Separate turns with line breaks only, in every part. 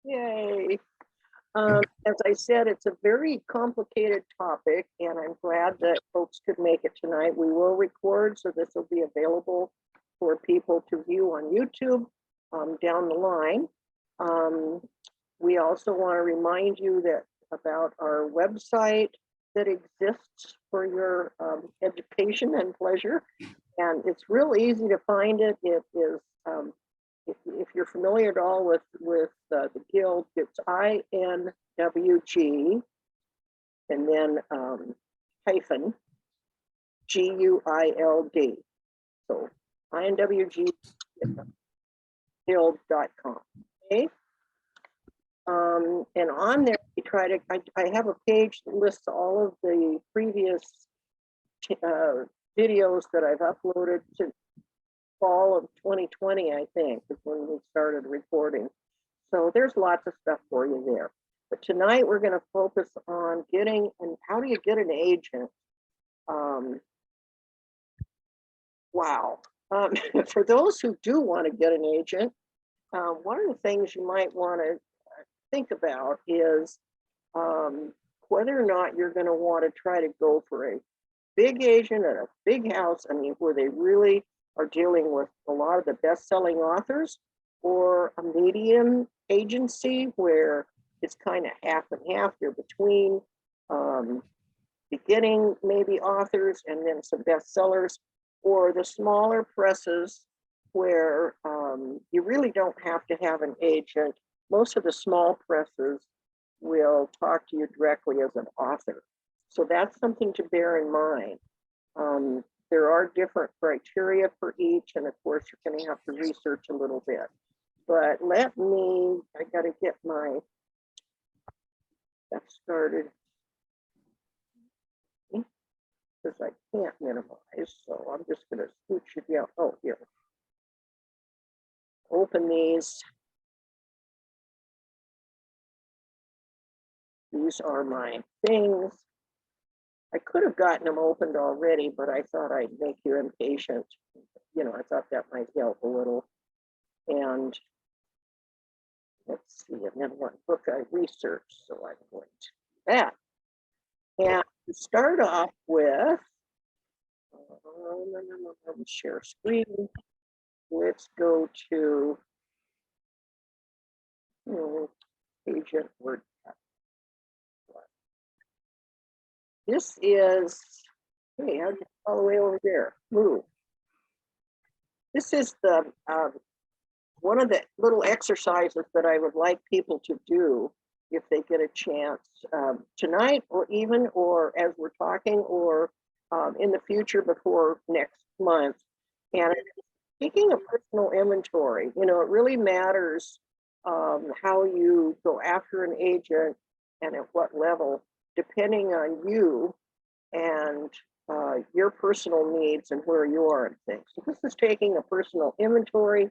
Yay. As I said, it's a very complicated topic, and I'm glad that folks could make it tonight. We will record, so this will be available for people to view on YouTube down the line. We also want to remind you that about our website that exists for your education and pleasure, and it's real easy to find it. It is if you're familiar at all with the guild, it's INWG and then hyphen GUILD. So INWG guild.com. Okay. And on there, we try to, I have a page that lists all of the previous videos that I've uploaded to fall of 2020, I think, is when we started recording. So there's lots of stuff for you there. But tonight we're going to focus on getting, and how do you get an agent? Wow. For those who do want to get an agent, one of the things you might want to think about is whether or not you're going to want to try to go for a big agent at a big house, I mean, where they really are dealing with a lot of the best-selling authors, or a medium agency where it's kind of half and half. You're between beginning maybe authors and then some bestsellers, or the smaller presses where you really don't have to have an agent. Most of the small presses will talk to you directly as an author. So that's something to bear in mind. There are different criteria for each, and of course, you're going to have to research a little bit. But I got to get my stuff started because I can't minimize. So I'm just going to scooch it down. Oh, here. Open these. These are my things. I could have gotten them opened already, but I thought I'd make you impatient. You know, I thought that might help a little. And let's see, and then what book I researched, so I'm going to do that. And to start off with, share screen. Let's go to agent WordPad. This is, hey, I'll get all the way over there. Move. This is the one of the little exercises that I would like people to do if they get a chance tonight, or as we're talking, or in the future before next month. And taking a personal inventory, you know, it really matters how you go after an agent and at what level, depending on you and your personal needs and where you are and things. So this is taking a personal inventory.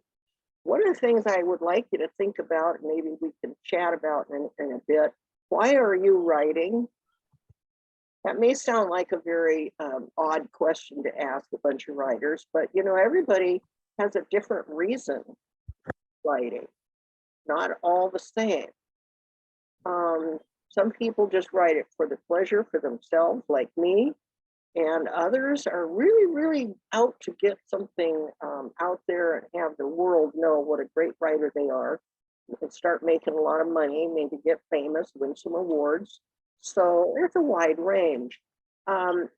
One of the things I would like you to think about, and maybe we can chat about in a bit, why are you writing? That may sound like a very odd question to ask a bunch of writers, but you know, everybody has a different reason for writing, not all the same. Some people just write it for the pleasure for themselves, like me, and others are really, really out to get something out there and have the world know what a great writer they are, and start making a lot of money, maybe get famous, win some awards. So there's a wide range. One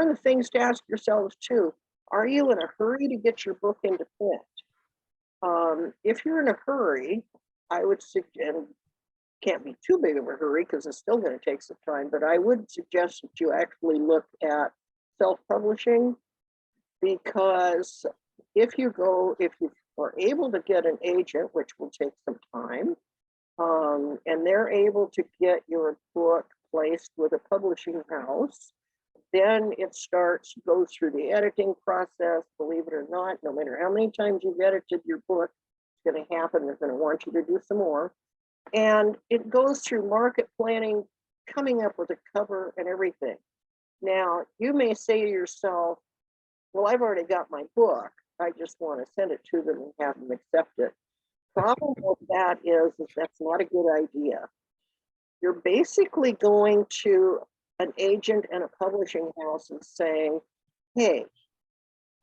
of the things to ask yourselves too, are you in a hurry to get your book into print? If you're in a hurry, I would suggest, can't be too big of a hurry because it's still going to take some time, but I would suggest that you actually look at self-publishing, because if you are able to get an agent, which will take some time, and they're able to get your book placed with a publishing house, then it starts to go through the editing process. Believe it or not, no matter how many times you've edited your book, it's going to happen. They're going to want you to do some more. And it goes through market planning, coming up with a cover and everything. Now, you may say to yourself, well, I've already got my book. I just want to send it to them and have them accept it. problem with that is that's not a good idea. You're basically going to an agent and a publishing house and saying, hey,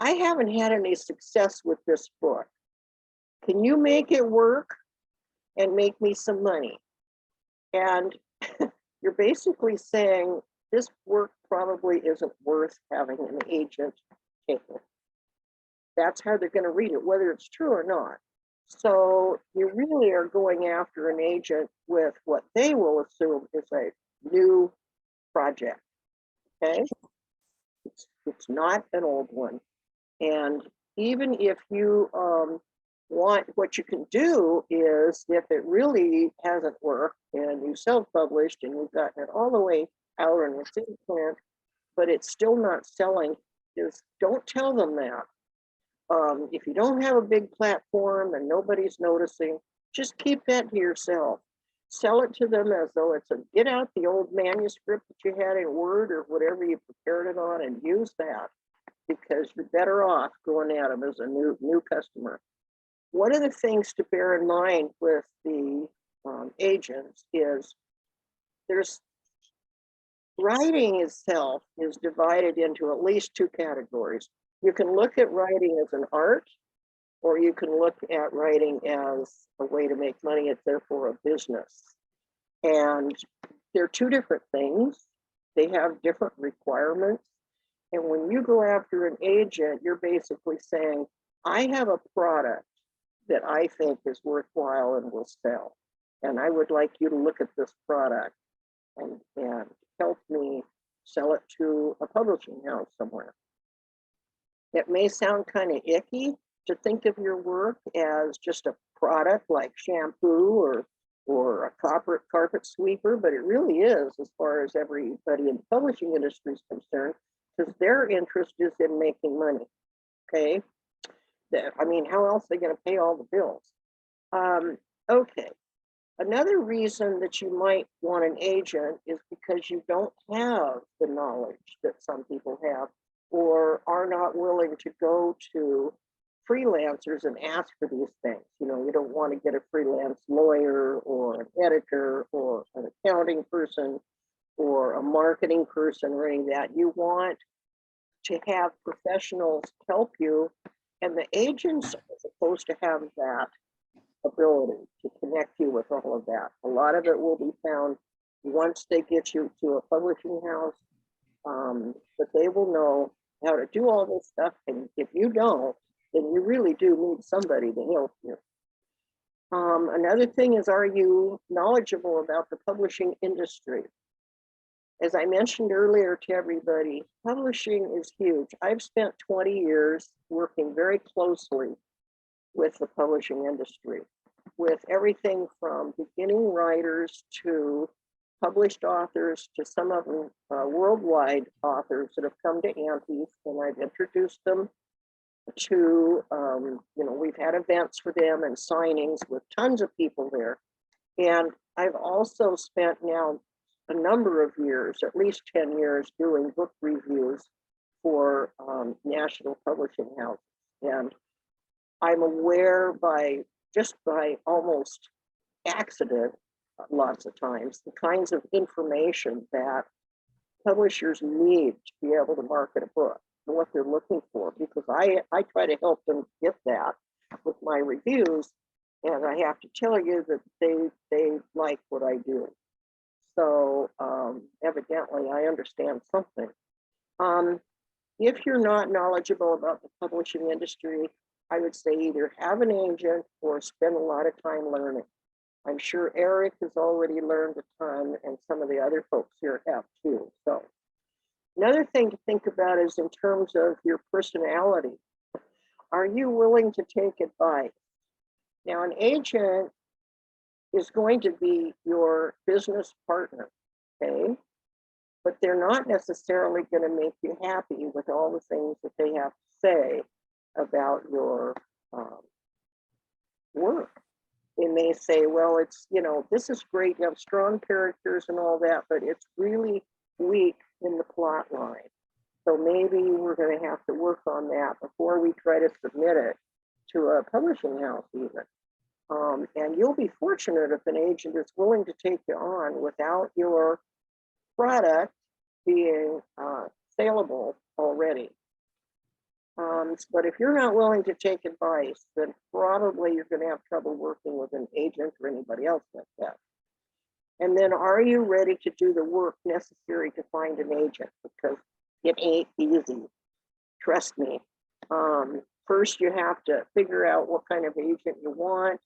I haven't had any success with this book. Can you make it work and make me some money? And you're basically saying this work probably isn't worth having an agent take it. That's how they're going to read it, whether it's true or not. So you really are going after an agent with what they will assume is a new project. Okay, it's not an old one. And even if you want, what you can do is, if it really hasn't worked and you self-published and you've gotten it all the way out and it's in print, but it's still not selling, is don't tell them that. If you don't have a big platform and nobody's noticing, just keep that to yourself. Sell it to them as though it's a, get out the old manuscript that you had in Word or whatever you prepared it on and use that, because you're better off going at them as a new customer. One of the things to bear in mind with the agents is there's writing itself is divided into at least two categories. You can look at writing as an art, or you can look at writing as a way to make money. It's therefore a business. And they're two different things. They have different requirements. And when you go after an agent, you're basically saying, I have a product that I think is worthwhile and will sell. And I would like you to look at this product and help me sell it to a publishing house somewhere. It may sound kind of icky to think of your work as just a product like shampoo or a carpet sweeper, but it really is, as far as everybody in the publishing industry is concerned, because their interest is in making money. Okay, I mean, how else are they going to pay all the bills? Okay, another reason that you might want an agent is because you don't have the knowledge that some people have, or are not willing to go to freelancers and ask for these things. You know, you don't want to get a freelance lawyer or an editor or an accounting person or a marketing person or any of that. You want to have professionals help you, and the agents are supposed to have that ability to connect you with all of that. A lot of it will be found once they get you to a publishing house, but they will know how to do all this stuff. And if you don't, then you really do need somebody to help you. Another thing is, are you knowledgeable about the publishing industry? As I mentioned earlier to everybody, publishing is huge. I've spent 20 years working very closely with the publishing industry, with everything from beginning writers to published authors to some of them worldwide authors that have come to AMPES, and I've introduced them to, you know, we've had events for them and signings with tons of people there. And I've also spent now a number of years, at least 10 years, doing book reviews for national publishing houses. And I'm aware by almost accident, lots of times, the kinds of information that publishers need to be able to market a book and what they're looking for, because I try to help them get that with my reviews, and I have to tell you that they like what I do. So evidently I understand something. If you're not knowledgeable about the publishing industry, I would say either have an agent or spend a lot of time learning. I'm sure Eric has already learned a ton, and some of the other folks here have too. So another thing to think about is in terms of your personality. Are you willing to take advice? Now, an agent is going to be your business partner, okay? But they're not necessarily going to make you happy with all the things that they have to say about your work. They may say, well, it's, you know, this is great, you have strong characters and all that, but it's really weak in the plot line. So maybe we're going to have to work on that before we try to submit it to a publishing house even. And you'll be fortunate if an agent is willing to take you on without your product being saleable already. But if you're not willing to take advice, then probably you're going to have trouble working with an agent or anybody else like that. And then, are you ready to do the work necessary to find an agent? Because it ain't easy. Trust me. First, you have to figure out what kind of agent you want,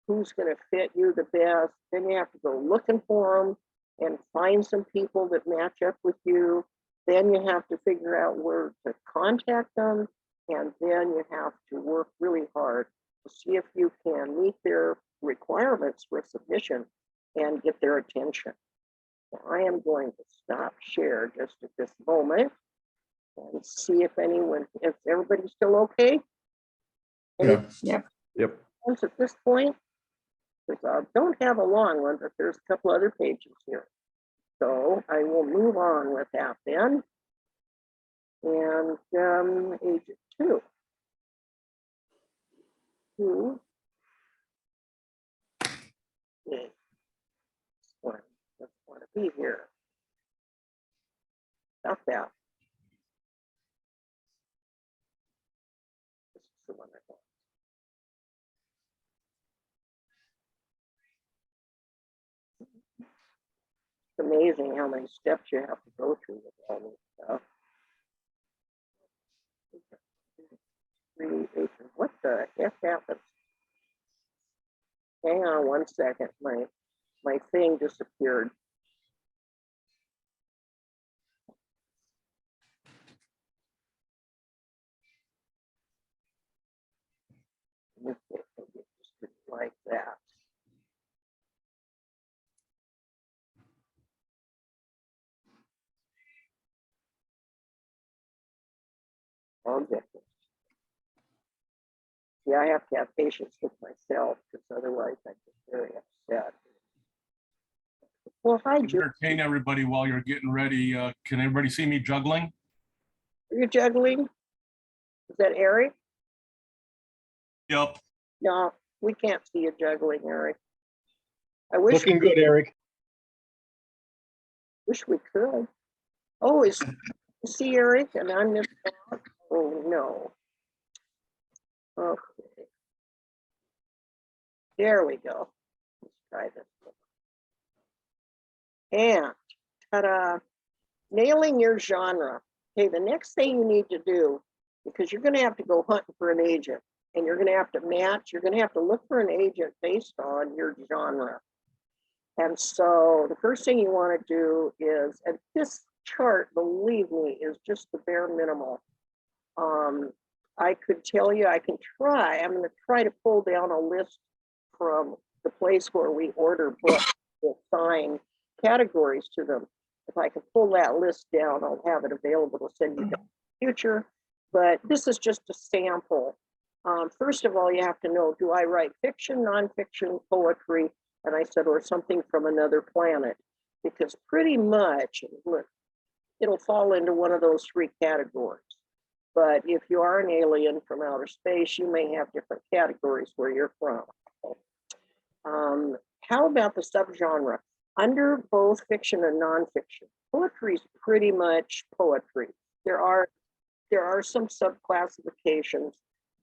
who's going to fit you the best. Then you have to go looking for them and find some people that match up with you. Then you have to figure out where to contact them. And then you have to work really hard to see if you can meet their requirements for submission and get their attention. So I am going to stop share just at this moment and see if everybody's still okay.
Yeah.
Yep.
Yep.
At this point, because I don't have a long one, but there's a couple other pages here. So I will move on with that then. And agent 2. Okay. One doesn't want to be here. Stop that. This is the one I want. It's amazing how many steps you have to go through with all this stuff. What the heck happens? Hang on one second. My thing disappeared. Just like that. I'll get this. Yeah, I have to have patience with myself because otherwise I get very upset. Well, hi, Julie.
Entertain everybody while you're getting ready. Can everybody see me juggling?
Are you juggling? Is that Eric?
Yep.
No, we can't see you juggling, Eric. I wish
Looking good, Eric.
we could. Oh, is see Eric and I'm missing out? Oh no. Okay. There we go. Let's try this one. And ta-da, nailing your genre. Okay, the next thing you need to do, because you're going to have to go hunting for an agent and you're going to have to match, you're going to have to look for an agent based on your genre. And so the first thing you want to do is, and this chart, believe me, is just the bare minimal. I could tell you, I'm going to try to pull down a list from the place where we order books to assign categories to them. If I can pull that list down, I'll have it available to send you in the future. But this is just a sample. First of all, you have to know, do I write fiction, nonfiction, poetry? And I said, or something from another planet, because pretty much it'll fall into one of those 3 categories. But if you are an alien from outer space, you may have different categories where you're from. How about the subgenre? Under both fiction and nonfiction, poetry is pretty much poetry. There are some subclassifications,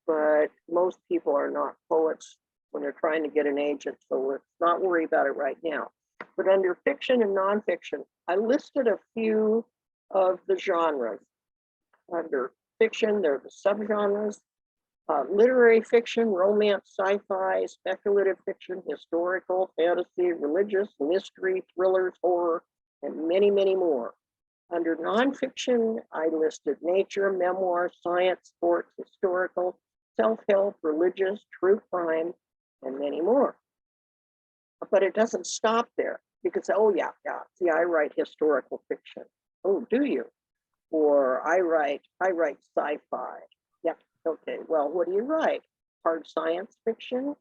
but most people are not poets when they're trying to get an agent, so let's not worry about it right now. But under fiction and nonfiction, I listed a few of the genres. Under fiction, there are the subgenres: literary fiction, romance, sci-fi, speculative fiction, historical, fantasy, religious, mystery, thrillers, horror, and many, many more. Under nonfiction, I listed nature, memoir, science, sports, historical, self-help, religious, true crime, and many more. But it doesn't stop there because, oh yeah, see, I write historical fiction. Oh, do you? Or I write sci-fi. Yeah, okay, well, what do you write? Hard science fiction,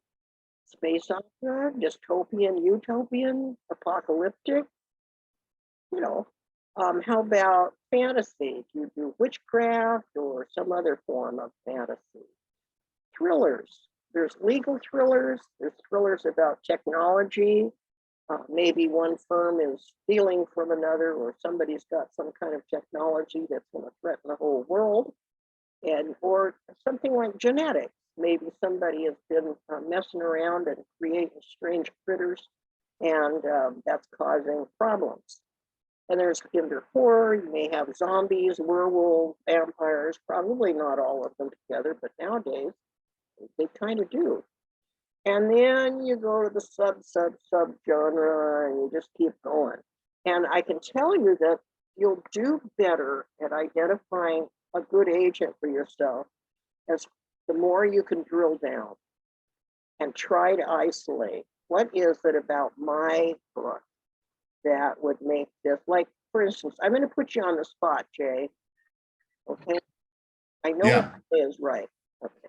space opera, dystopian, utopian, apocalyptic? You know, how about fantasy? Do you do witchcraft or some other form of fantasy? Thrillers, there's legal thrillers, there's thrillers about technology. Maybe one firm is stealing from another, or somebody's got some kind of technology that's going to threaten the whole world, or something like genetics. Maybe somebody has been messing around and creating strange critters, and that's causing problems. And there's gender horror. You may have zombies, werewolves, vampires, probably not all of them together, but nowadays they kind of do. And then you go to the sub genre, and you just keep going. And I can tell you that you'll do better at identifying a good agent for yourself as the more you can drill down and try to isolate what is it about my book that would make this, like, for instance, I'm going to put you on the spot, Jay. Okay. I know
Yeah.
what is right. Okay.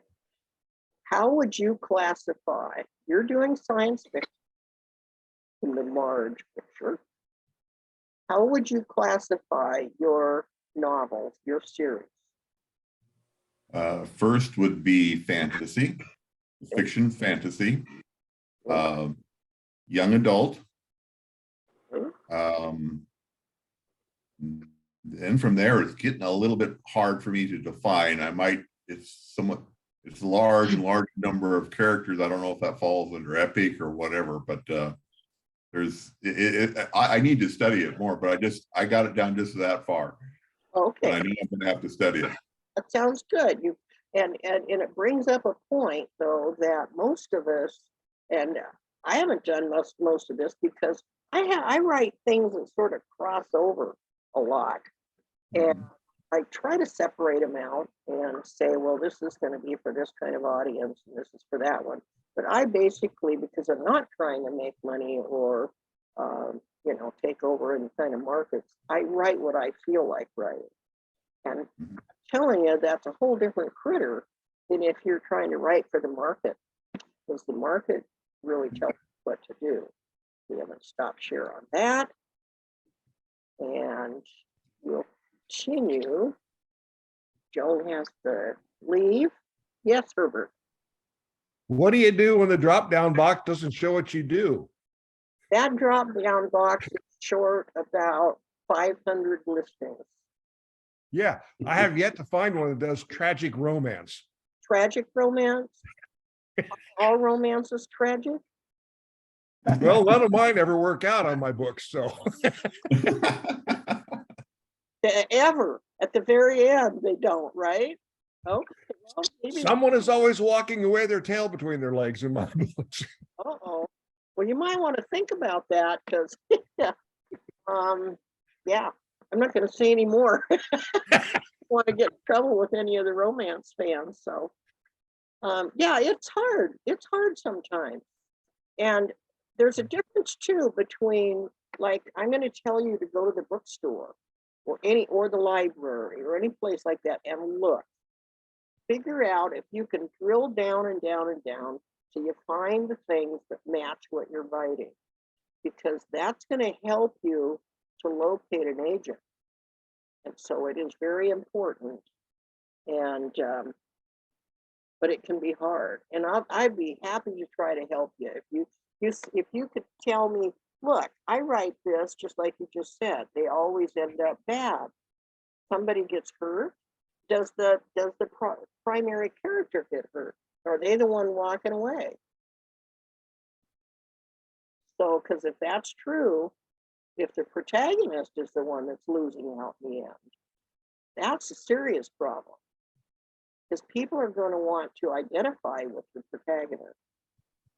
How would you classify? You're doing science fiction in the large picture. How would you classify your novels, your series?
First would be fantasy, fiction, fantasy, young adult. Then from there, it's getting a little bit hard for me to define. It's a large number of characters. I don't know if that falls under epic or whatever, but I need to study it more, but I got it down just that far.
Okay.
But I know I'm gonna have to study it.
That sounds good. And it brings up a point, though, that most of us, and I haven't done most of this because I write things that sort of cross over a lot, and I try to separate them out and say, well, this is going to be for this kind of audience, and this is for that one. But I basically, because I'm not trying to make money or take over any kind of markets, I write what I feel like writing. And I'm telling you, that's a whole different critter than if you're trying to write for the market, because the market really tells you what to do. We haven't stopped share on that. And we'll continue. Joan has to leave. Yes, Herbert.
What do you do when the drop-down box doesn't show what you do?
That drop-down box is short about 500 listings.
Yeah, I have yet to find one that does tragic romance.
Tragic romance? All romance is tragic?
Well, none of mine ever work out on my books, so.
Ever. At the very end, they don't, right? Okay. Well, maybe.
Someone is always walking away their tail between their legs in my books.
Uh-oh. Well, you might want to think about that because, yeah, I'm not going to say any more. I want to get in trouble with any of the romance fans. So, yeah, it's hard. It's hard sometimes. And there's a difference too between, like, I'm going to tell you to go to the bookstore or the library or any place like that and look. Figure out if you can drill down and down and down till you find the things that match what you're writing, because that's going to help you to locate an agent. And so it is very important. And but it can be hard. And I'd be happy to try to help you if you could tell me, look, I write this just like you just said. They always end up bad. Somebody gets hurt. Does the primary character get hurt? Are they the one walking away? So, because if that's true, if the protagonist is the one that's losing out in the end, that's a serious problem. Because people are going to want to identify with the protagonist.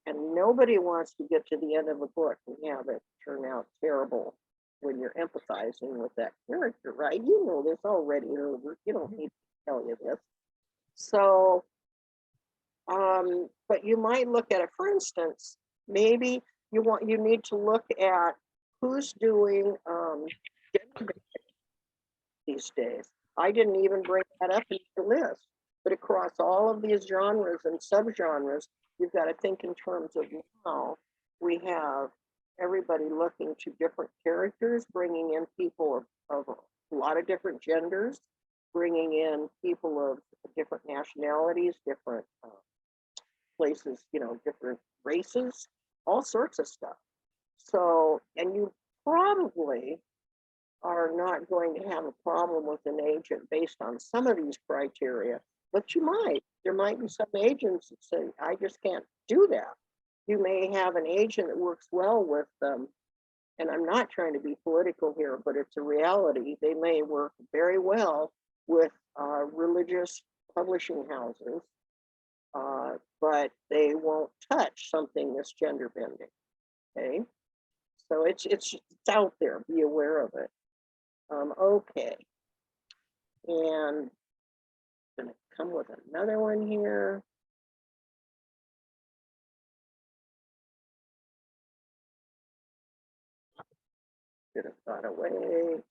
And nobody wants to get to the end of a book and have it turn out terrible when you're empathizing with that character, right? You know this already, Herbert. You don't need to tell you this. So, but you might look at it, for instance, maybe you need to look at who's doing these days. I didn't even bring that up in the list, but across all of these genres and subgenres, you've got to think in terms of now we have everybody looking to different characters, bringing in people of a lot of different genders, bringing in people of different nationalities, different places, you know, different races, all sorts of stuff. So, and you probably are not going to have a problem with an agent based on some of these criteria, but you might. There might be some agents that say, I just can't do that. You may have an agent that works well with them, and I'm not trying to be political here, but it's a reality. They may work very well with religious publishing houses, but they won't touch something that's gender bending. Okay, so it's out there. Be aware of it. Okay, and I'm gonna come with another one here. Should have got away.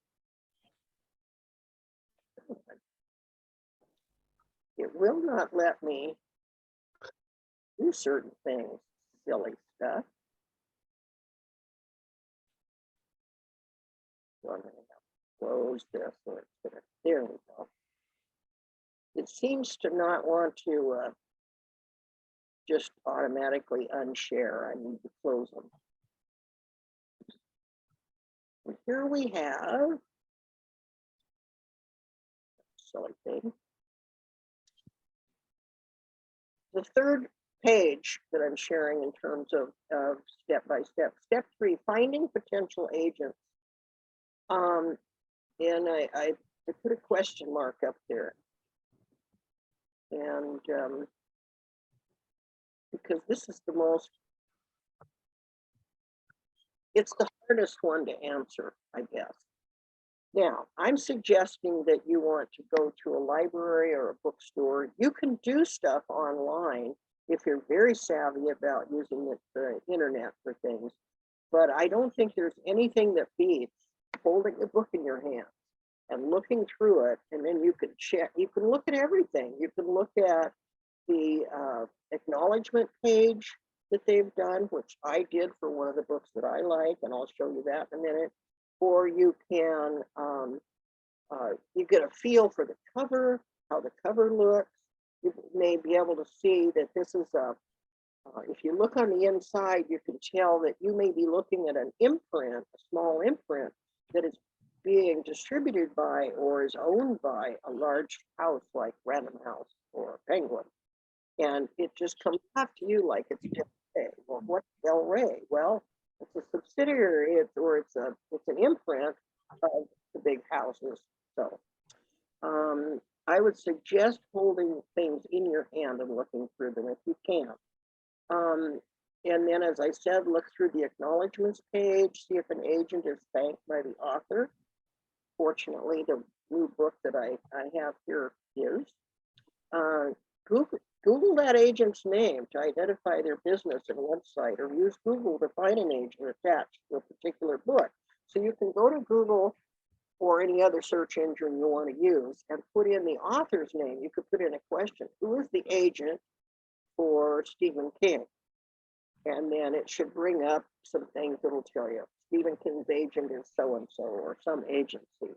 It will not let me do certain things. Silly stuff. So I'm gonna have to close this. So it's gonna, there we go. It seems to not want to just automatically unshare. I need to close them. And here we have, silly thing, the third page that I'm sharing in terms of step by step. Step 3, finding potential agents. And I put a question mark up there. And because this is the most, it's the hardest one to answer, I guess. Now, I'm suggesting that you want to go to a library or a bookstore. You can do stuff online if you're very savvy about using the internet for things. But I don't think there's anything that beats holding a book in your hand and looking through it, and then you can check. You can look at everything. You can look at the acknowledgement page that they've done, which I did for one of the books that I like, and I'll show you that in a minute. Or you can, you get a feel for the cover, how the cover looks. You may be able to see that this is a, if you look on the inside, you can tell that you may be looking at an imprint, a small imprint that is being distributed by or is owned by a large house like Random House or Penguin. And it just comes back to you like it's Del Rey. Well, what's Del Rey? Well, it's a subsidiary, it's an imprint of the big houses. So I would suggest holding things in your hand and looking through them if you can. And then, as I said, look through the acknowledgements page, see if an agent is thanked by the author. Fortunately, the new book that I have here is. Google that agent's name to identify their business and website, or use Google to find an agent attached to a particular book. So you can go to Google or any other search engine you want to use and put in the author's name. You could put in a question: who is the agent for Stephen King? And then it should bring up some things that'll tell you Stephen King's agent is so-and-so, or some agency.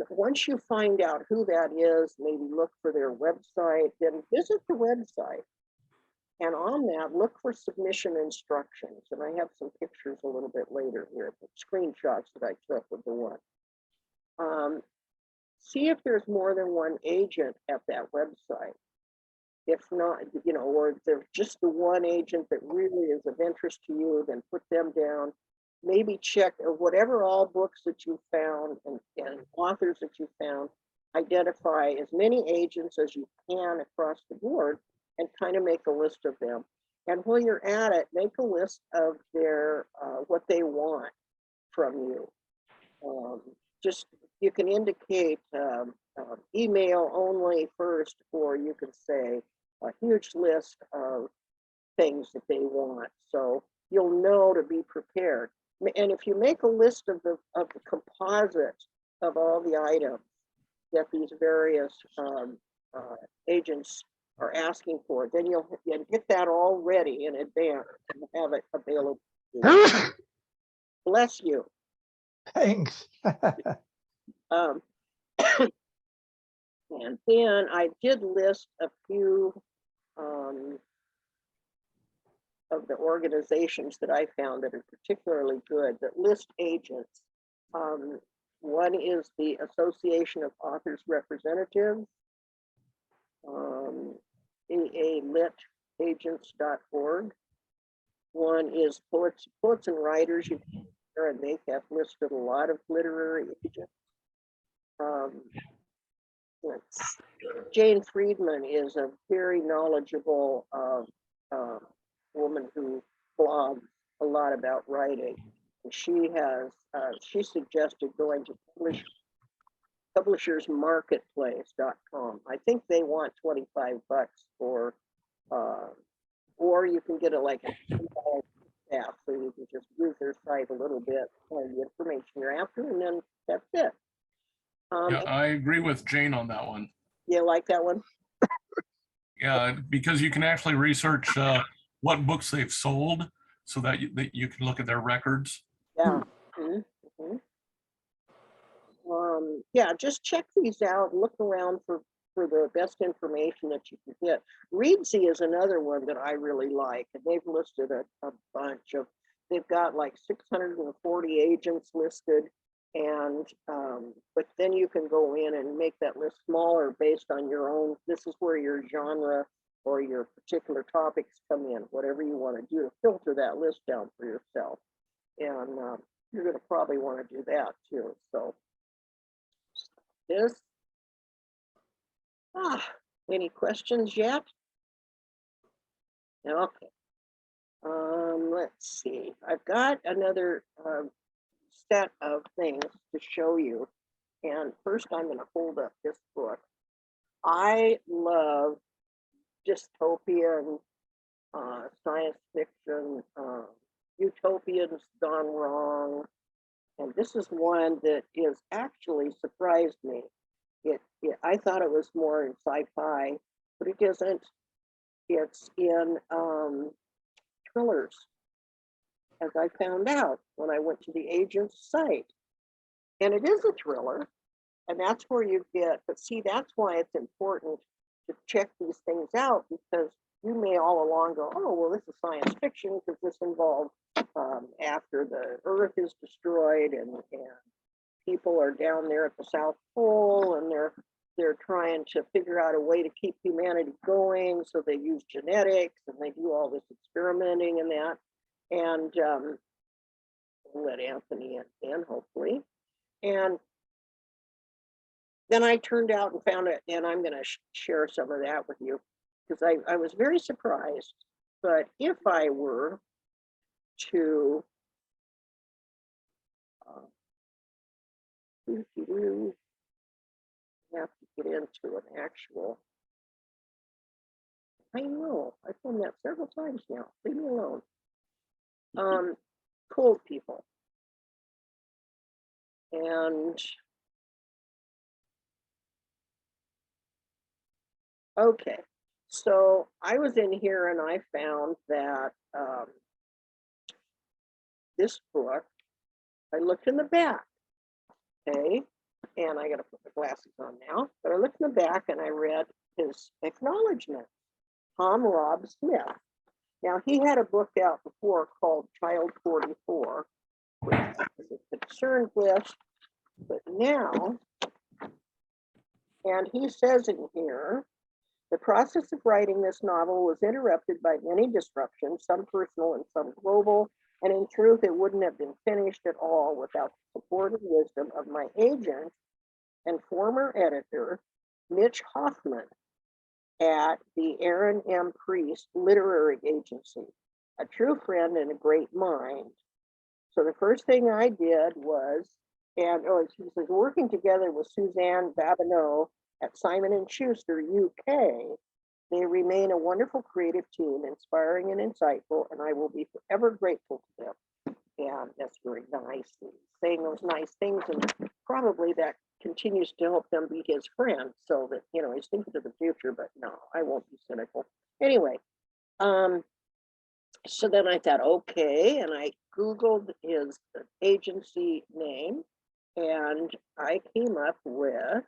Once you find out who that is, maybe look for their website, then visit the website. And on that, look for submission instructions. And I have some pictures a little bit later here, but screenshots that I took with the one. See if there's more than one agent at that website. If not, you know, or if there's just the one agent that really is of interest to you, then put them down. Maybe check whatever all books that you found and authors that you found, identify as many agents as you can across the board and kind of make a list of them. And while you're at it, make a list of their what they want from you. Just, you can indicate email only first, or you can say a huge list of things that they want. So you'll know to be prepared. And if you make a list of the composite of all the items that these various agents are asking for, then you'll get that all ready in advance and have it available. Bless you.
Thanks.
And then I did list a few of the organizations that I found that are particularly good that list agents. One is the Association of Authors Representatives, aalitagents.org. One is Poets and Writers, and they have listed a lot of literary agents. Jane Friedman is a very knowledgeable woman who blogs a lot about writing. And she has she suggested going to publishersmarketplace.com. I think they want $25 for, or you can get it like a staff, so you can just use their site a little bit, find the information you're after, and then that's it.
Yeah, I agree with Jane on that one.
You like that one?
Yeah, because you can actually research what books they've sold so that you can look at their records.
Yeah. Yeah, just check these out, look around for the best information that you can get. Readsy is another one that I really like, and they've listed a bunch of, they've got like 640 agents listed, and but then you can go in and make that list smaller based on your own, this is where your genre or your particular topics come in, whatever you want to do to filter that list down for yourself. And you're going to probably want to do that too. So this, any questions yet? Okay. Let's see. I've got another set of things to show you. And first I'm going to hold up this book. I love dystopian science fiction, utopians gone wrong. And this is one that is actually surprised me. I thought it was more in sci-fi, but it isn't. It's in thrillers, as I found out when I went to the agent's site. And it is a thriller, and that's where you get, but see, that's why it's important to check these things out, because you may all along go, oh, well, this is science fiction because this involves after the Earth is destroyed and people are down there at the South Pole, and they're trying to figure out a way to keep humanity going. So they use genetics and they do all this experimenting and that. And we'll let Anthony in, hopefully. And then I turned out and found it, and I'm going to share some of that with you because I was very surprised. But if I were to have to get into an actual, I know, I've done that several times now, leave me alone. Cold people. And okay, so I was in here and I found that this book, I looked in the back, okay, and I got to put the glasses on now, but I looked in the back and I read his acknowledgement, Tom Rob Smith. Now, he had a book out before called Child 44, which I was concerned with, but now, and he says in here, the process of writing this novel was interrupted by many disruptions, some personal and some global, and in truth, it wouldn't have been finished at all without the support and wisdom of my agent and former editor, Mitch Hoffman, at the Aaron M. Priest Literary Agency, a true friend and a great mind. So the first thing I did was, and he says, working together with Suzanne Babineau at Simon & Schuster, UK, they remain a wonderful creative team, inspiring and insightful, and I will be forever grateful to them. And that's very nice, saying those nice things, and probably that continues to help them be his friend, so that, you know, he's thinking of the future, but no, I won't be cynical. Anyway, so then I thought, okay, and I Googled his agency name, and I came up with,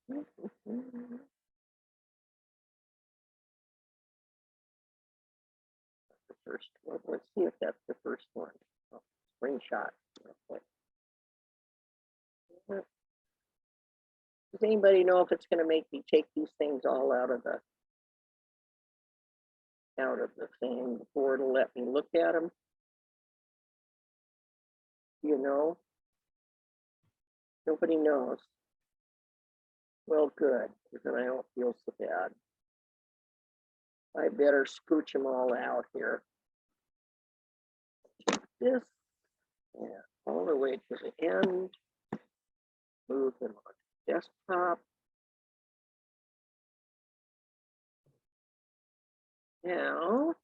The first one. Let's see if that's the first one. Oh, screenshot. Okay. Does anybody know if it's going to make me take these things all out of the thing before it'll let me look at them? You know? Nobody knows. Well, good, because then I don't feel so bad. I better scooch them all out here. This, yeah, all the way to the end. Move them on desktop. Now,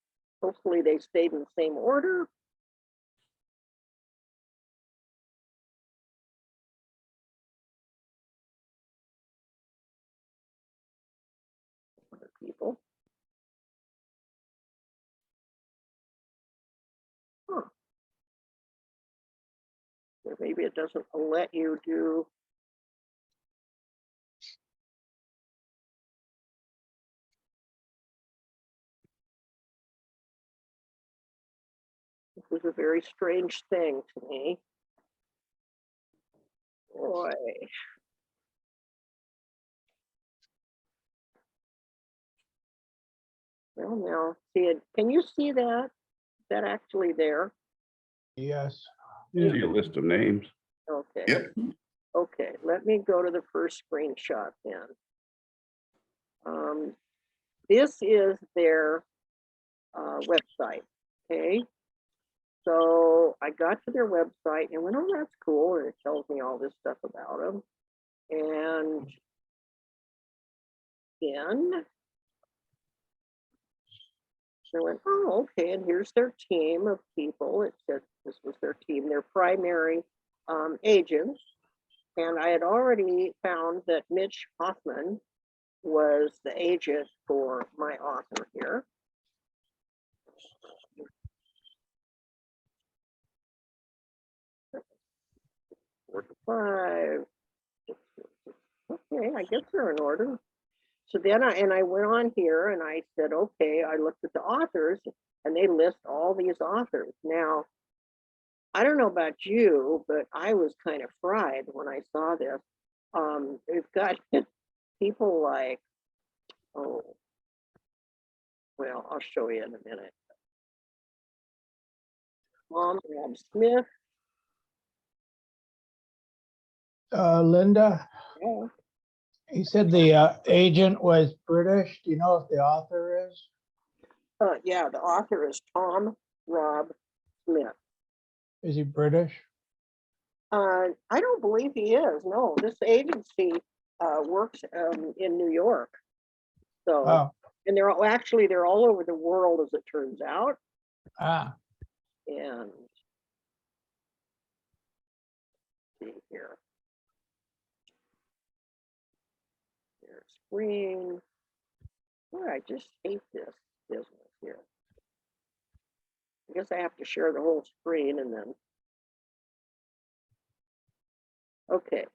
hopefully they stayed in the same order. Other people. Huh. Or maybe it doesn't let you do. This was a very strange thing to me. Boy. Well, now, see it. Can you see that? Is that actually there?
Yes.
Yeah.
See a list of names.
Okay.
Yep.
Okay, let me go to the first screenshot then. This is their website, okay? So I got to their website and went, oh, that's cool. And it tells me all this stuff about them. And then I went, oh, okay. And here's their team of people. It said this was their team, their primary agents. And I had already found that Mitch Hoffman was the agent for my author here. Four to five. Okay, I guess they're in order. So then I went on here and I said, okay, I looked at the authors and they list all these authors. Now, I don't know about you, but I was kind of fried when I saw this. They've got people like, oh, well, I'll show you in a minute. Rob Smith.
Linda,
Yeah.
he said the agent was British. Do you know if the author is?
Yeah, the author is Tom Rob Smith.
Is he British?
I don't believe he is. No, this agency works in New York. So,
Oh,
and they're all over the world, as it turns out.
ah,
And see here. Their screen. Boy, I just hate this business here. I guess I have to share the whole screen and then. Okay,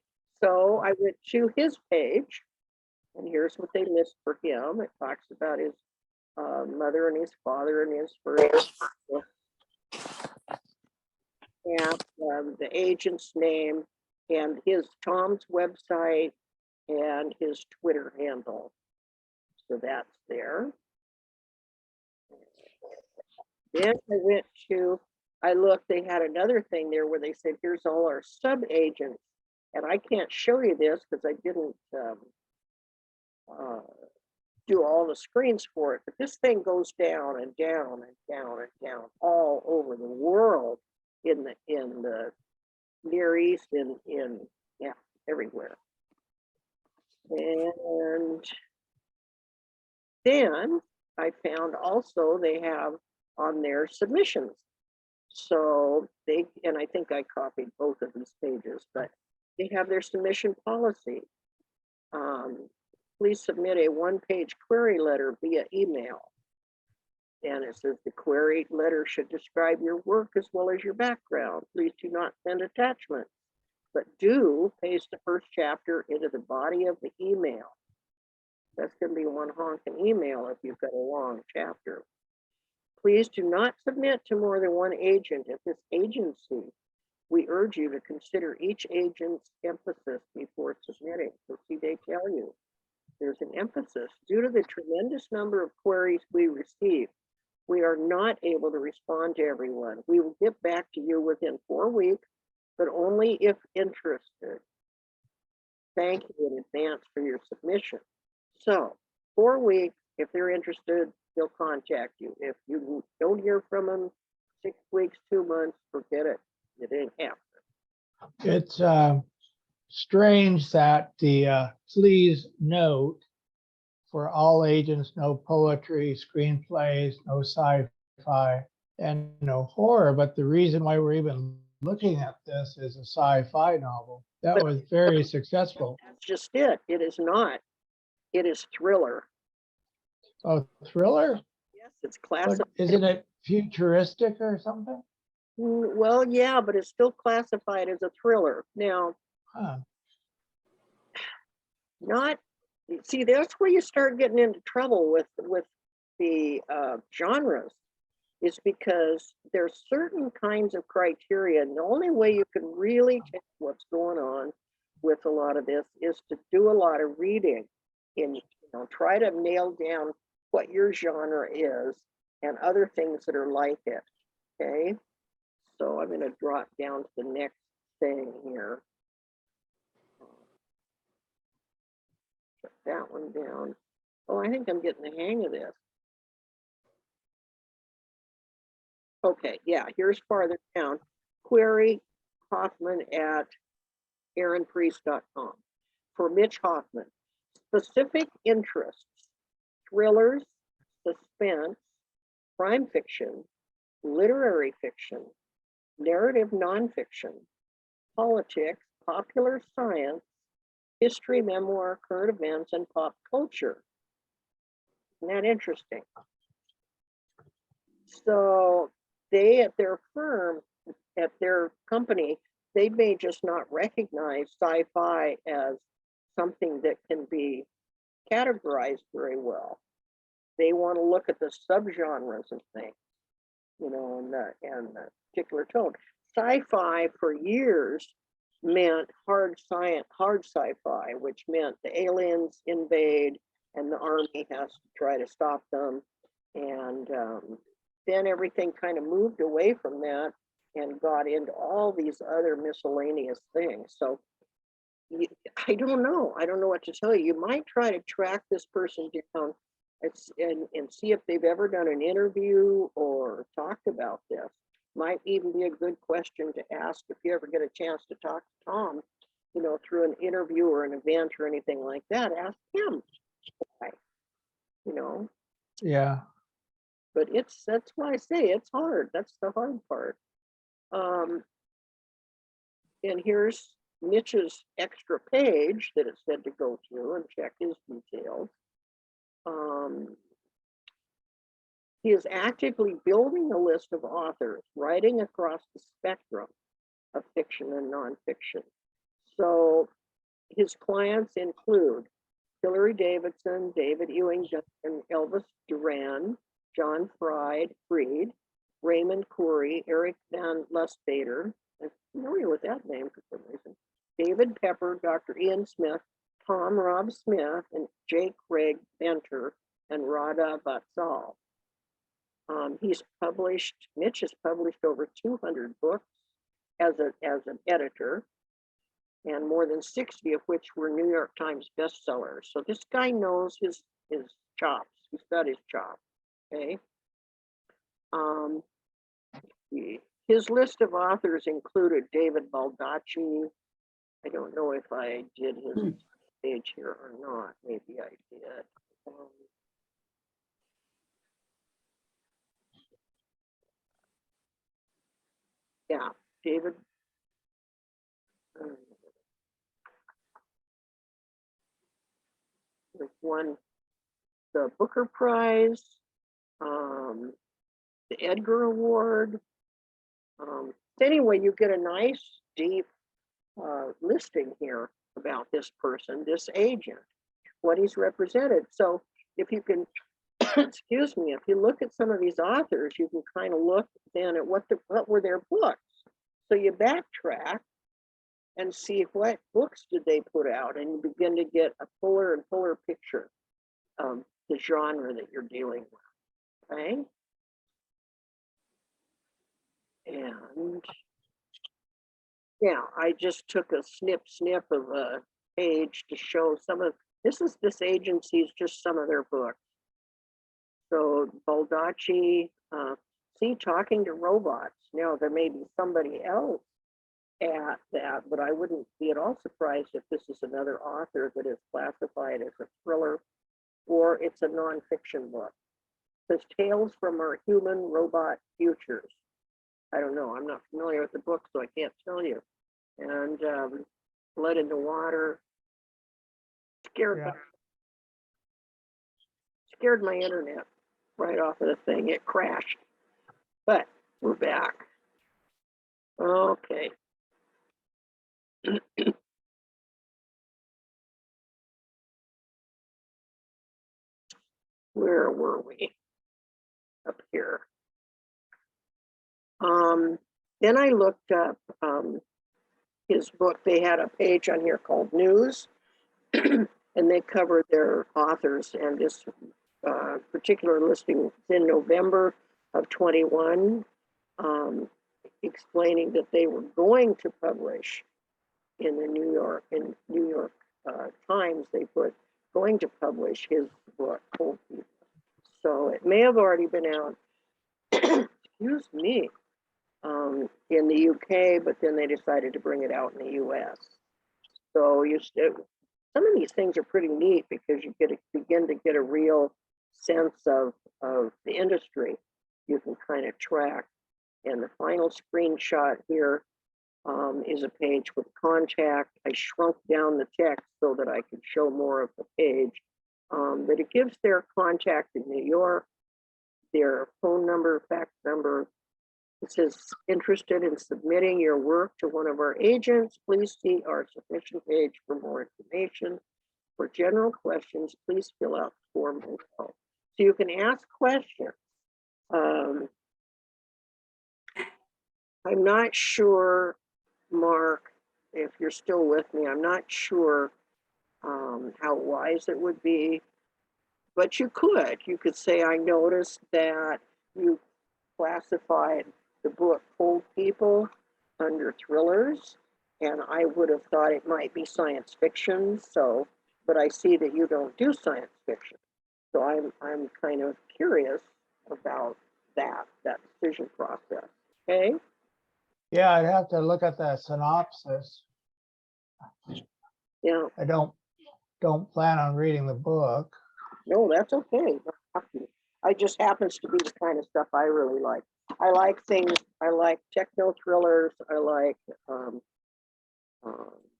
so I went to his page, and here's what they list for him. It talks about his mother and his father and his first. And the agent's name and his Tom's website and his Twitter handle. So that's there. Then I looked, they had another thing there where they said, here's all our sub agents. And I can't show you this because I didn't do all the screens for it, but this thing goes down and down and down and down all over the world in the Near East, yeah, everywhere. And then I found also they have on their submissions. So and I think I copied both of these pages, but they have their submission policy. Please submit a one-page query letter via email. And it says the query letter should describe your work as well as your background. Please do not send attachments. but do paste the first chapter into the body of the email. That's going to be one honking email if you've got a long chapter. Please do not submit to more than one agent at this agency. We urge you to consider each agent's emphasis before submitting. So see, they tell you there's an emphasis. Due to the tremendous number of queries we receive, we are not able to respond to everyone. We will get back to you within 4 weeks, but only if interested. Thank you in advance for your submission. So 4 weeks, if they're interested, they'll contact you. If you don't hear from them, 6 weeks, 2 months, forget it. It ain't happening.
It's strange that the please note for all agents, no poetry, screenplays, no sci-fi, and no horror. But the reason why we're even looking at this is a sci-fi novel. That
But-
was very successful.
That's just it. It is not. It is thriller.
Oh, thriller?
Yes, it's
But
classified.
isn't it futuristic or something?
Well, yeah, but it's still classified as a thriller. Now,
Huh.
not, see, that's where you start getting into trouble with the genres, is because there's certain kinds of criteria, and the only way you can really tell what's going on with a lot of this is to do a lot of reading and try to nail down what your genre is and other things that are like it. Okay, so I'm going to drop down to the next thing here. Shut that one down. Oh, I think I'm getting the hang of this. Okay, yeah, here's farther down. Query Hoffman at aaronpriest.com. For Mitch Hoffman, specific interests, thrillers, suspense, crime fiction, literary fiction, narrative nonfiction, politics, popular science, history, memoir, current events, and pop culture. Isn't that interesting? So they, at their firm, at their company, they may just not recognize sci-fi as something that can be categorized very well. They want to look at the subgenres and things, and the particular tone. Sci-fi for years meant hard science, hard sci-fi, which meant the aliens invade and the army has to try to stop them. And then everything kind of moved away from that and got into all these other miscellaneous things. So I don't know. I don't know what to tell you. You might try to track this person down and see if they've ever done an interview or talked about this. Might even be a good question to ask if you ever get a chance to talk to Tom, through an interview or an event or anything like that. Ask him why,
Yeah.
But that's why I say it's hard. That's the hard part. And here's Mitch's extra page that it said to go through and check his details. He is actively building a list of authors, writing across the spectrum of fiction and nonfiction. So his clients include Hilary Davidson, David Ewing Johnson, Elvis Duran, John Fried, Raymond Corey, Eric Van Lustbader, I'm familiar with that name for some reason, David Pepper, Dr. Ian Smith, Tom Rob Smith, and J. Craig Venter, and Radha Vatsal. Mitch has published over 200 books as an editor, and more than 60 of which were New York Times bestsellers. So this guy knows his chops. He's got his chops. Okay. His list of authors included David Baldacci. I don't know if I did his page here or not. Maybe I did. Yeah, David. Won the Booker Prize, the Edgar Award. Anyway, you get a nice, deep listing here about this person, this agent, what he's represented. So if you can, excuse me, if you look at some of these authors, you can kind of look then at what were their books. So you backtrack and see what books did they put out, and you begin to get a fuller and fuller picture of the genre that you're dealing with. Okay. And yeah, I just took a snip of a page to show some of this agency's just some of their books. So Baldacci, see, talking to robots. Now there may be somebody else at that, but I wouldn't be at all surprised if this is another author that is classified as a thriller or it's a nonfiction book. It says Tales from Our Human Robot Futures. I don't know, I'm not familiar with the book, so I can't tell you. And Blood in the Water, scared my internet right off of the thing. It crashed, but we're back. Okay. Where were we? Up here. Then I looked up his book. They had a page on here called News, and they covered their authors. And this particular listing was in November of 21, explaining that they were going to publish in the New York Times. They put going to publish his book, Cold People. So it may have already been out. Excuse me. In the UK, but then they decided to bring it out in the US. So some of these things are pretty neat because you begin to get a real sense of the industry. You can kind of track. And the final screenshot here is a page with contact. I shrunk down the text so that I could show more of the page. But it gives their contact in New York, their phone number, fax number. It says, interested in submitting your work to one of our agents, please see our submission page for more information. For general questions, please fill out the form below. So you can ask questions. I'm not sure, Mark, if you're still with me, I'm not sure how wise it would be, but you could say, I noticed that you classified the book Cold People under thrillers, and I would have thought it might be science fiction. So, but I see that you don't do science fiction, so I'm kind of curious about that decision process. Okay.
Yeah, I'd have to look at the synopsis.
Yeah.
I don't plan on reading the book.
No, that's okay. It just happens to be the kind of stuff I really like. I like techno thrillers. I like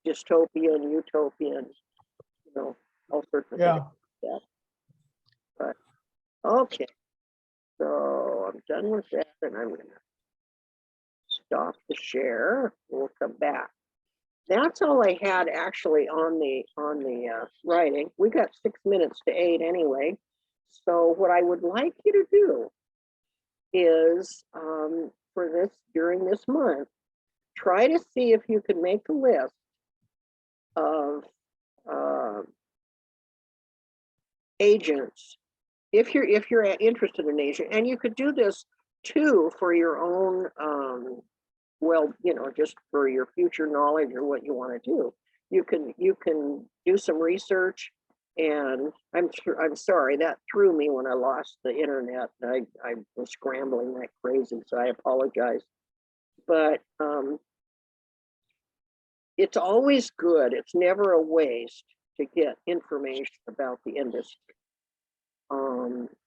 dystopian, utopian, all sorts of things like that. But okay, so I'm done with that, and I'm gonna stop the share. We'll come back. That's all I had actually on the writing. We got 6 minutes to 8 anyway. So what I would like you to do is during this month, try to see if you can make a list of agents if you're interested in agent, and you could do this too for your own just for your future knowledge or what you want to do. You can do some research. And I'm sorry, that threw me when I lost the internet. I was scrambling like crazy, so I apologize. But it's always good. It's never a waste to get information about the industry.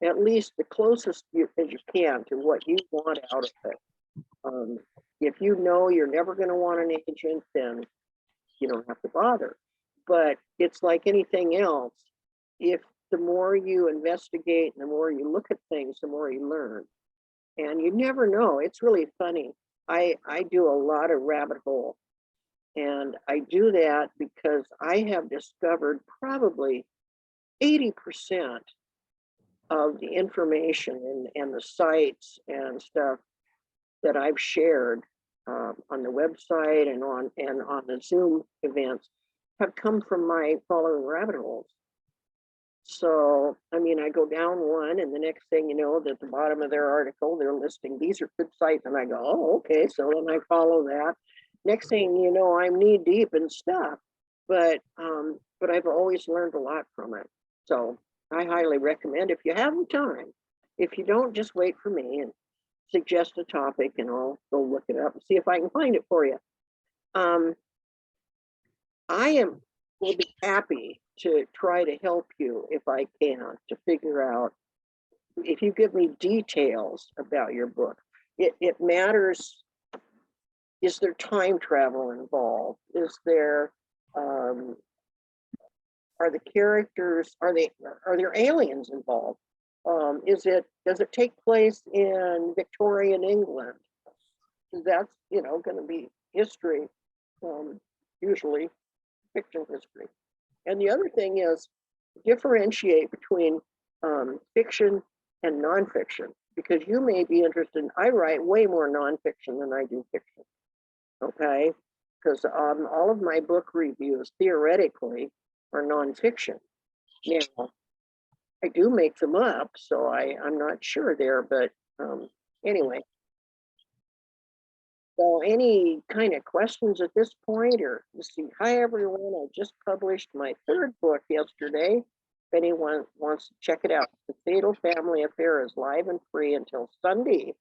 At least the closest as you can to what you want out of it. If you know you're never going to want an agent, then you don't have to bother. But it's like anything else. If the more you investigate and the more you look at things, the more you learn. And you never know. It's really funny. I do a lot of rabbit hole And I do that because I have discovered probably 80% of the information and the sites and stuff that I've shared on the website and on the Zoom events have come from my following rabbit holes. So, I mean, I go down one, and the next thing you know, at the bottom of their article, they're listing these are good sites, and I go, oh, okay. So then I follow that. Next thing you know, I'm knee deep in stuff, but I've always learned a lot from it. So I highly recommend, if you have the time, if you don't, just wait for me and suggest a topic, and I'll go look it up and see if I can find it for you. I will be happy to try to help you if I can, to figure out, if you give me details about your book. It matters. Is there time travel involved? Is there are the characters, are there aliens involved? Does it take place in Victorian England? That's, you know, going to be history, usually fiction history. And the other thing is differentiate between fiction and nonfiction, because you may be interested. I write way more nonfiction than I do fiction. Okay, because all of my book reviews theoretically are nonfiction. Now, I do make them up, so I'm not sure there, but anyway. So any kind of questions at this point, or let's see, hi everyone, I just published my 3rd book yesterday. If anyone wants to check it out, The Fatal Family Affair is live and free until Sunday,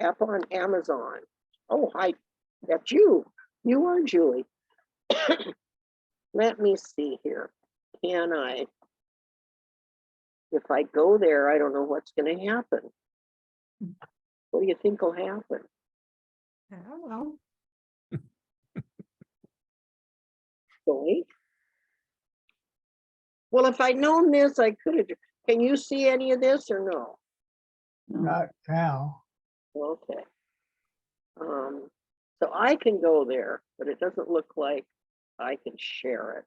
up on Amazon. Oh, hi, that's you. You are Julie. Let me see here. Can I? If I go there, I don't know what's going to happen. What do you think will happen?
I don't know.
Joey? Well, if I'd known this, I could have. Can you see any of this or no?
Not now.
Okay. So I can go there, but it doesn't look like I can share it.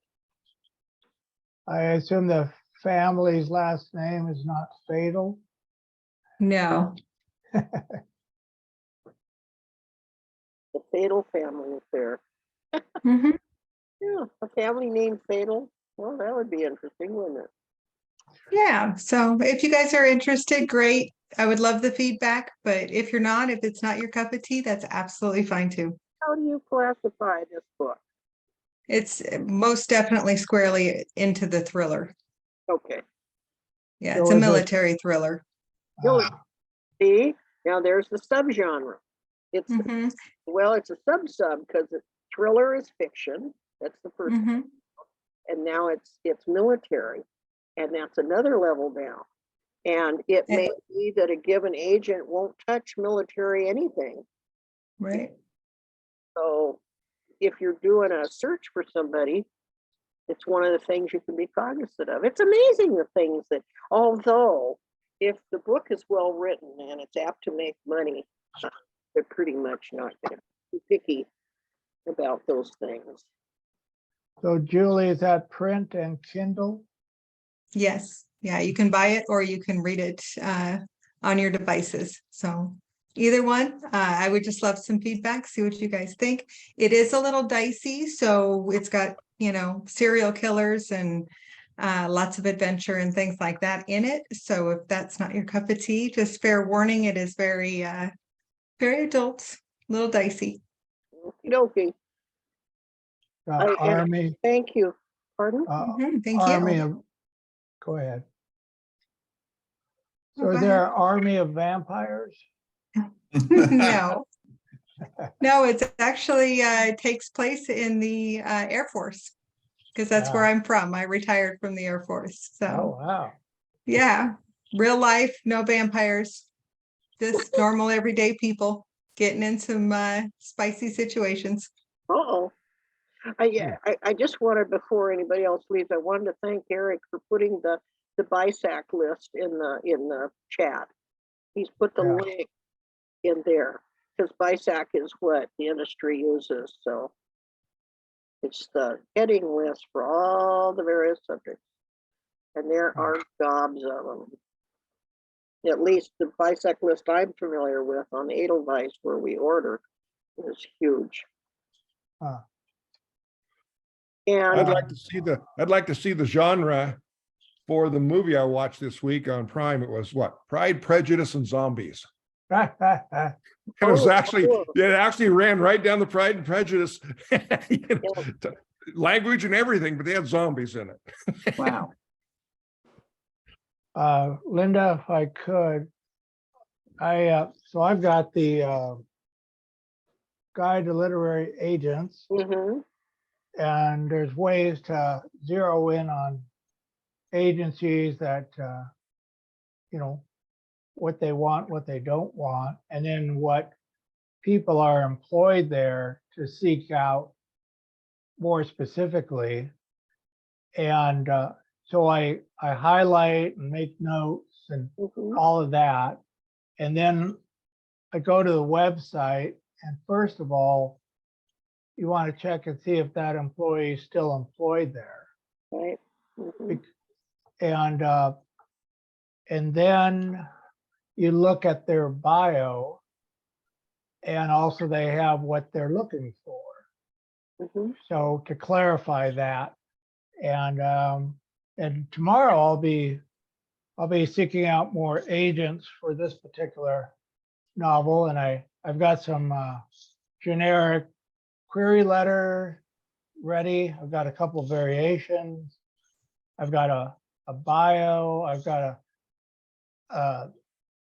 I assume the family's last name is not Fatal.
No.
The Fatal Family Affair.
Mhm.
Yeah, a family named Fatal. Well, that would be interesting, wouldn't it?
Yeah. So if you guys are interested, great. I would love the feedback, but if you're not, if it's not your cup of tea, that's absolutely fine too.
How do you classify this book?
It's most definitely squarely into the thriller.
Okay.
Yeah,
So
it's a
is it-
military thriller.
See, now there's the subgenre. It's
Mhm,
well, it's a sub because thriller is fiction. That's the first,
mhm.
and now it's military, and that's another level down. And it
And-
may be that a given agent won't touch military anything.
Right.
So if you're doing a search for somebody, it's one of the things you can be cognizant of. It's amazing the things that, although if the book is well written and it's apt to make money, they're pretty much not going to be picky about those things.
So Julie, is that print and Kindle?
Yes. Yeah, you can buy it or you can read it on your devices. So either one, I would just love some feedback, see what you guys think. It is a little dicey, so it's got, you know, serial killers and lots of adventure and things like that in it. So if that's not your cup of tea, just fair warning, it is very, very adult, a little dicey.
Okie dokie. And
Army,
thank you. Pardon?
Mhm, thank
Army
you.
of, go ahead.
Oh,
So
go
is there an army of vampires?
No. No, it's actually takes place in the Air Force because that's where
Yeah.
I'm from. I retired from the Air Force.
Oh,
So
wow.
yeah, real life, no vampires, just normal everyday people getting in some spicy situations.
Uh-oh. I just wanted, before anybody else leaves, I wanted to thank Eric for putting the BISAC list in the chat. He's put the
Yeah.
link in there because BISAC is what the industry uses. So It's the heading list for all the various subjects. And there are gobs of them. At least the bisect list I'm familiar with on Edelweiss where we order is huge.
Huh.
And
I'd like to see the genre for the movie I watched this week on Prime. It was what? Pride, Prejudice, and Zombies. It was
cool.
it actually ran right down the Pride and Prejudice language and everything, but they had zombies in it.
Wow.
Linda, if I could, so I've got the Guide to Literary Agents,
Mhm.
and there's ways to zero in on agencies that, what they want, what they don't want, and then what people are employed there to seek out more specifically. And so I highlight and make notes and
Mhm.
all of that. And then I go to the website, and first of all, you want to check and see if that employee is still employed there.
Right. Mhm.
And then you look at their bio, and also they have what they're looking for.
Mhm.
So to clarify that, and tomorrow I'll be seeking out more agents for this particular novel, and I've got some generic query letter ready. I've got a couple variations. I've got a bio. I've got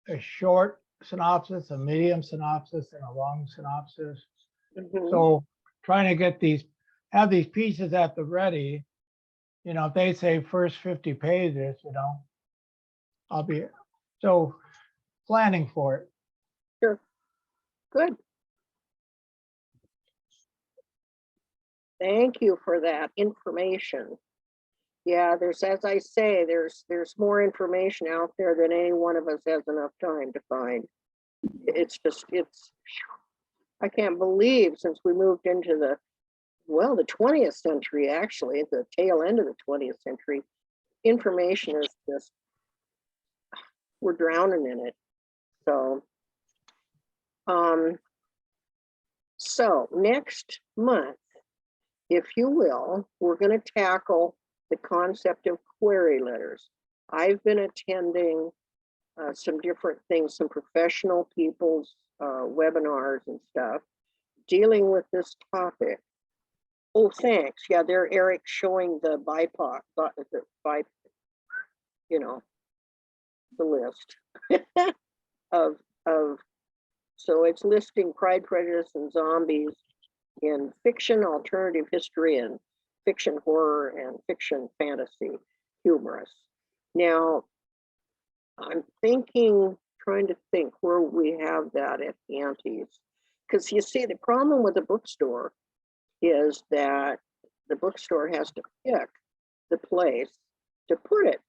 a short synopsis, a medium synopsis, and a long synopsis.
Mhm.
So trying to have these pieces at the ready, if they say first 50 pages, I'll be, so planning for it.
Sure. Good. Thank you for that information. Yeah, as I say, there's more information out there than any one of us has enough time to find. It's I can't believe since we moved into the 20th century, actually, at the tail end of the 20th century, information is just, we're drowning in it. So next month, if you will, we're going to tackle the concept of query letters. I've been attending some different things, some professional people's webinars and stuff, dealing with this topic. Oh, thanks. Yeah, there, Eric, showing the BIPOC, the list of so it's listing Pride, Prejudice, and Zombies in fiction, alternative history, and fiction horror, and fiction fantasy humorous. Now, I'm trying to think where we have that at the Antes. Because you see, the problem with the bookstore is that the bookstore has to pick the place to put it.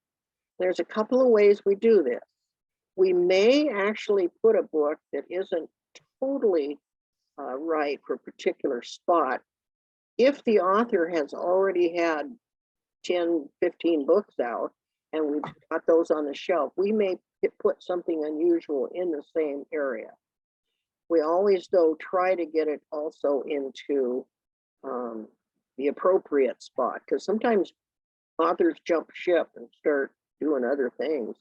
There's a couple of ways we do this. We may actually put a book that isn't totally right for a particular spot. If the author has already had 10, 15 books out and we've got those on the shelf, we may put something unusual in the same area. We always, though, try to get it also into the appropriate spot, because sometimes authors jump ship and start doing other things.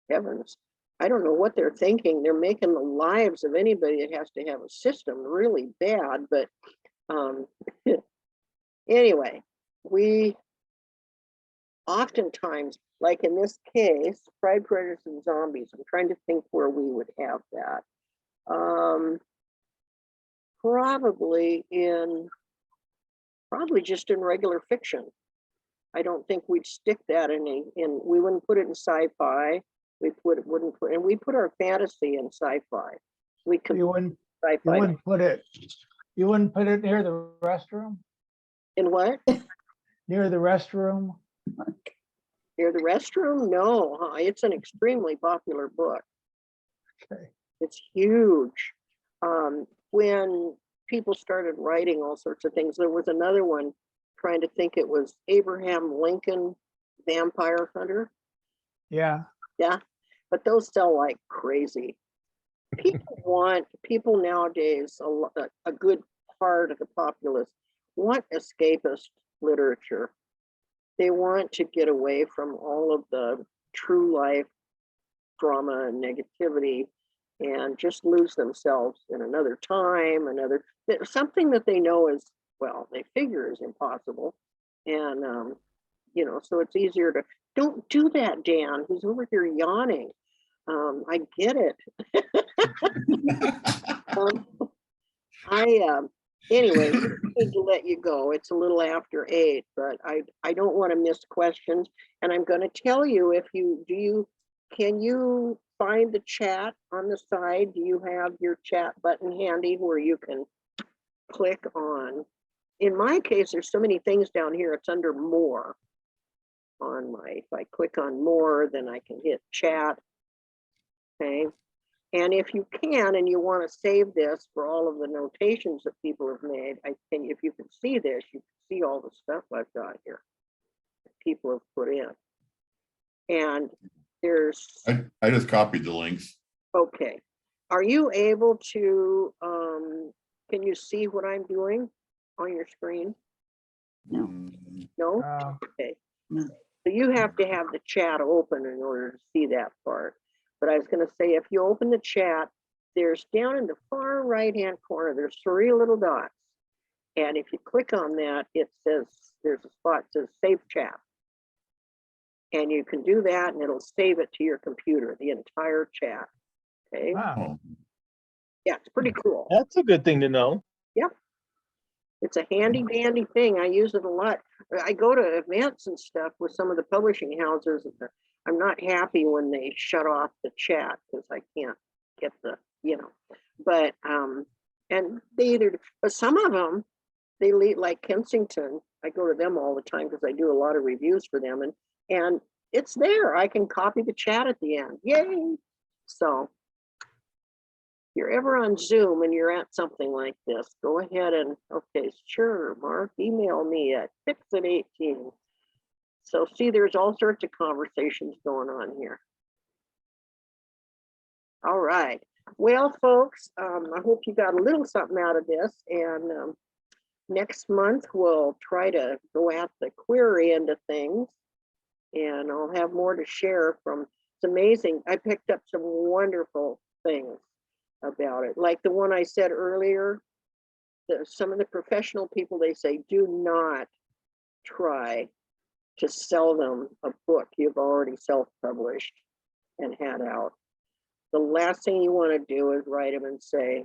Heavens, I don't know what they're thinking. They're making the lives of anybody that has to have a system really bad. But anyway, we oftentimes, like in this case, Pride, Prejudice, and Zombies, I'm trying to think where we would have that. Probably just in regular fiction. I don't think we'd stick that we wouldn't put it in sci-fi. We put our fantasy in sci-fi. We could
You wouldn't
sci-fi
put it near the restroom?
in what?
Near the restroom?
Near the restroom? No, it's an extremely popular book.
Okay.
It's huge. When people started writing all sorts of things, there was another one trying to think, it was Abraham Lincoln Vampire Hunter.
Yeah.
Yeah, but those sell like crazy. People nowadays, a good part of the populace want escapist literature. They want to get away from all of the true life drama and negativity and just lose themselves in another time, something that they know is, well, they figure is impossible. And, so it's easier to, don't do that, Dan, who's over here yawning. I get it. Anyway, I need to let you go. It's a little after 8, but I don't want to miss questions. And I'm going to tell you, can you find the chat on the side? Do you have your chat button handy where you can click on? In my case, there's so many things down here. It's under more if I click on more, then I can hit chat. Okay. And if you can, and you want to save this for all of the notations that people have made, I think if you can see this, you can see all the stuff I've got here that people have put in. And there's,
I just copied the links.
okay. Are you able to, can you see what I'm doing on your screen?
Mm,
No? Okay. So you have to have the chat open in order to see that part. But I was going to say, if you open the chat, there's down in the far right-hand corner, there's 3 little dots. And if you click on that, it says, there's a spot that says save chat. And you can do that and it'll save it to your computer, the entire chat. Okay.
Wow.
oh,
Yeah, it's pretty cool.
That's a good thing to know.
Yep. It's a handy dandy thing. I use it a lot. I go to events and stuff with some of the publishing houses. I'm not happy when they shut off the chat because I can't get the, but, and but some of them, they lead, like Kensington. I go to them all the time because I do a lot of reviews for them, and it's there. I can copy the chat at the end. Yay. So if you're ever on Zoom and you're at something like this, go ahead and, okay, sure, Mark, email me at 6@18. So see, there's all sorts of conversations going on here. All right. Well, folks, I hope you got a little something out of this. And next month, we'll try to go at the query end of things. And I'll have more to share from, it's amazing. I picked up some wonderful things about it. Like the one I said earlier, some of the professional people, they say, do not try to sell them a book you've already self-published and had out. The last thing you want to do is write them and say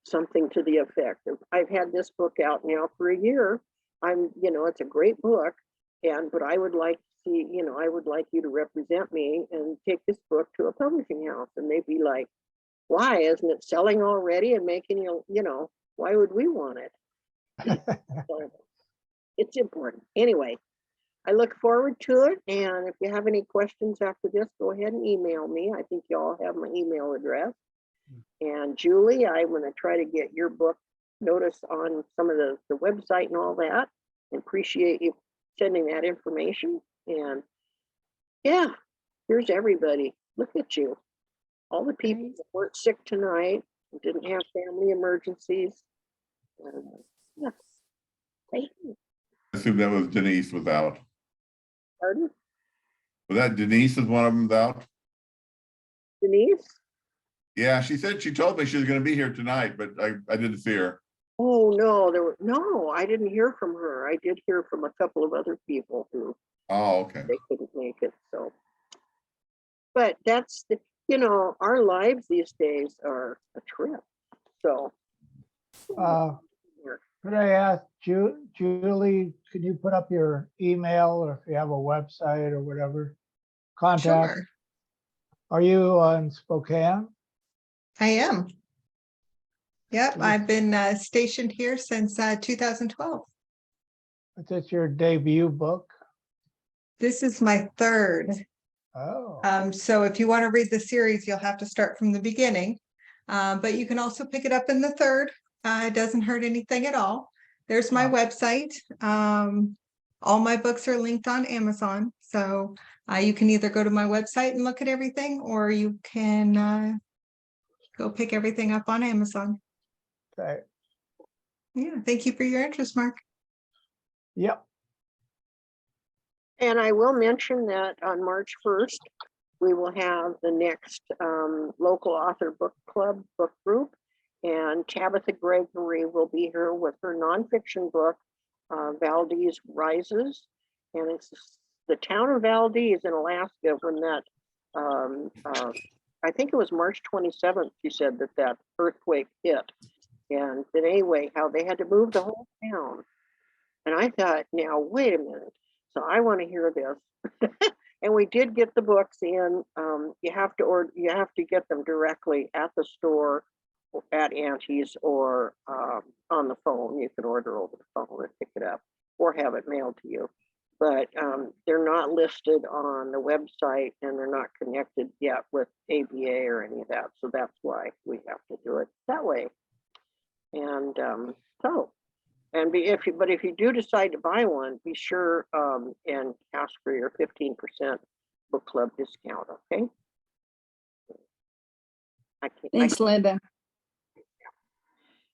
something to the effect of, I've had this book out now for a year. It's a great book, but I would like to see, I would like you to represent me and take this book to a publishing house. And they'd be like, why? Isn't it selling already and making why would we want it? So, it's important. Anyway, I look forward to it. And if you have any questions after this, go ahead and email me. I think you all have my email address. And Julie, I'm going to try to get your book notice on some of the website and all that. I appreciate you sending that information. And yeah, here's everybody. Look at you. All the people that weren't sick tonight, didn't have family emergencies. Yes. Thank you.
I assume that was Denise was out.
Pardon?
Was that Denise is one of them's out?
Denise?
Yeah, she told me she was going to be here tonight, but I didn't see her.
Oh, no, I didn't hear from her. I did hear from a couple of other people who
Okay.
they couldn't make it. So, but that's our lives these days are a trip. So,
Could I ask Julie, can you put up your email or if you have a website or whatever? Contact.
Sure,
Are you on Spokane?
I am. Yep, I've been stationed here since 2012.
Is this your debut book?
This is my 3rd.
Oh,
So if you want to read the series, you'll have to start from the beginning. But you can also pick it up in the 3rd. It doesn't hurt anything at all. there's my
Wow.
website. All my books are linked on Amazon. So you can either go to my website and look at everything, or you can go pick everything up on Amazon.
Okay.
Yeah, thank you for your interest, Mark.
Yep.
And I will mention that on March 1st, we will have the next local author book club book group. And Tabitha Gregory will be here with her nonfiction book, Valdez Rises. And it's the town of Valdez in Alaska when that, I think it was March 27th, she said that earthquake hit. And then anyway, how they had to move the whole town. And I thought, now, wait a minute. So I want to hear this. And we did get the books in. You have to get them directly at the store, or at Auntie's, or on the phone. You can order over the phone and pick it up, or have it mailed to you. But they're not listed on the website, and they're not connected yet with ABA or any of that. So that's why we have to do it that way. And if you do decide to buy one, be sure and ask for your 15% book club discount. Okay.
Thanks, Linda.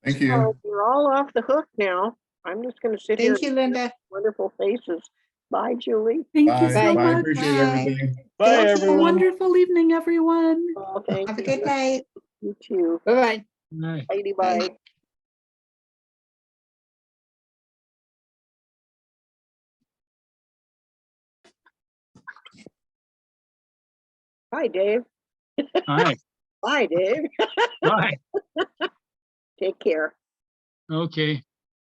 Thank you.
So you're all off the hook now. I'm just going to sit here.
Thank you, Linda.
Wonderful faces. Bye, Julie.
Thank you
Bye.
so
Bye.
much.
Appreciate
Bye.
everything.
Bye,
Thank you.
A
everyone.
wonderful evening, everyone.
Oh, thank
Have a
you.
good night.
You too.
Bye-bye.
Bye.
Bye.
Bye. Hi, Dave.
Hi,
Bye, Dave.
hi,
Take care.
okay,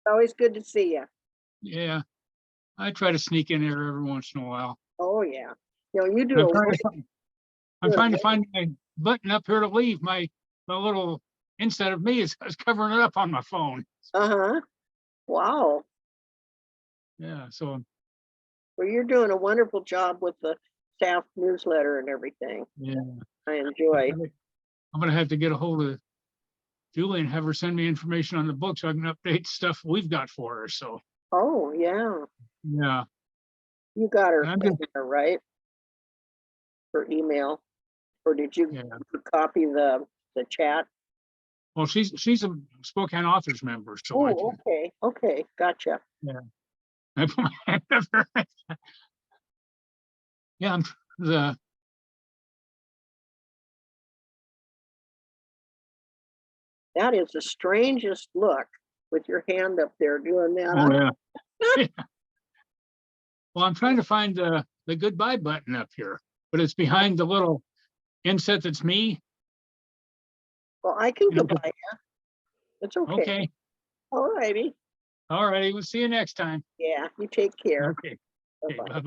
Always good to see you.
yeah. I try to sneak in there every once in a while.
Oh, yeah. You know, you do
I'm
a
trying to
wonderful.
find, I'm trying to find my button up here to leave. My little, instead of me, is covering it up on my phone.
Uh-huh. Wow.
Yeah, so,
Well, you're doing a wonderful job with the staff newsletter and everything.
yeah.
I enjoy.
I'm gonna have to get a hold of Julie and have her send me information on the book so I can update stuff we've got for her, so,
Oh, yeah.
yeah.
You got her,
And I'm just,
right? Her email. Or did you
yeah,
copy the chat?
well, she's a Spokane Authors member, so I
Oh,
can,
okay. Gotcha.
I put my hand up there. Yeah,
That is the strangest look with your hand up there doing that.
oh, yeah. Well, I'm trying to find the goodbye button up here, but it's behind the little inset that's me.
Well, I can
You know,
goodbye you. It's okay.
Okay,
All righty.
all righty, we'll see you next time.
Yeah, you take care.
Okay,
Bye-bye.
bye-bye.